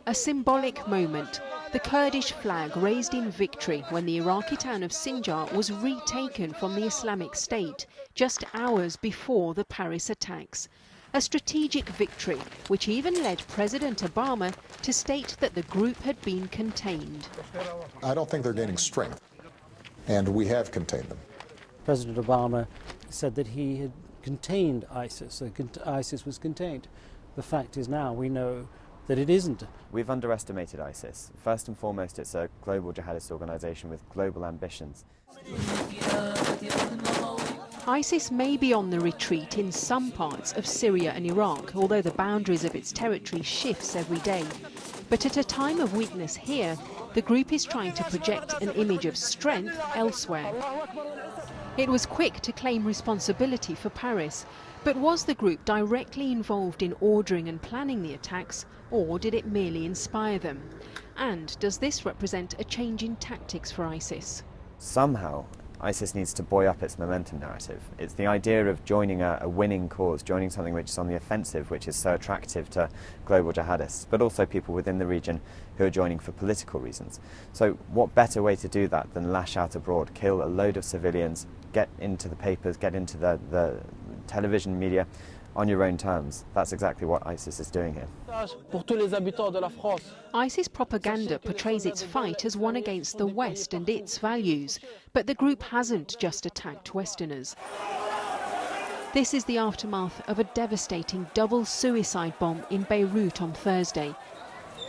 A symbolic moment, the Kurdish flag raised in victory when the Iraqi town of Sinjar was retaken from the Islamic State just hours before the Paris attacks. A strategic victory which even led President Obama to state that the group had been contained. I don't think they're gaining strength, and we have contained them. President Obama said that he had contained ISIS, ISIS was contained. The fact is now we know that it isn't. We've underestimated ISIS. First and foremost, it's a global jihadist organisation with global ambitions. ISIS may be on the retreat in some parts of Syria and Iraq, although the boundaries of its territory shifts every day. But at a time of weakness here, the group is trying to project an image of strength elsewhere. It was quick to claim responsibility for Paris, but was the group directly involved in ordering and planning the attacks, or did it merely inspire them? And does this represent a change in tactics for ISIS? Somehow, ISIS needs to buoy up its momentum narrative. It's the idea of joining a winning cause, joining something which is on the offensive, which is so attractive to global jihadists, but also people within the region who are joining for political reasons. So what better way to do that than lash out abroad, kill a load of civilians, get into the papers, get into the television media on your own terms. That's exactly what ISIS is doing here. ISIS propaganda portrays its fight as one against the West and its values, but the group hasn't just attacked Westerners. This is the aftermath of a devastating double suicide bomb in Beirut on Thursday.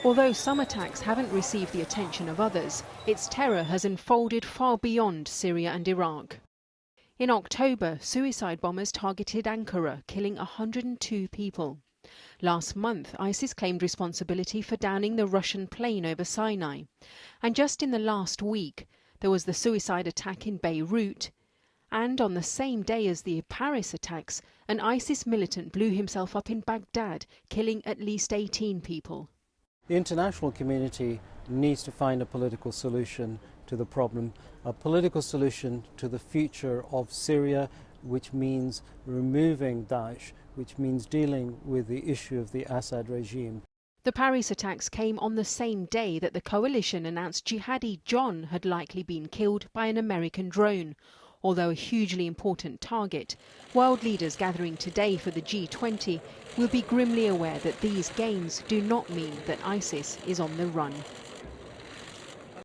Although some attacks haven't received the attention of others, its terror has unfolded far beyond Syria and Iraq. In October, suicide bombers targeted Ankara, killing 102 people. Last month, ISIS claimed responsibility for downing the Russian plane over Sinai. And just in the last week, there was the suicide attack in Beirut. And on the same day as the Paris attacks, an ISIS militant blew himself up in Baghdad, killing at least 18 people. The international community needs to find a political solution to the problem, a political solution to the future of Syria, which means removing Daesh, which means dealing with the issue of the Assad regime. The Paris attacks came on the same day that the coalition announced jihadi John had likely been killed by an American drone. Although a hugely important target, world leaders gathering today for the G20 will be grimly aware that these gains do not mean that ISIS is on the run.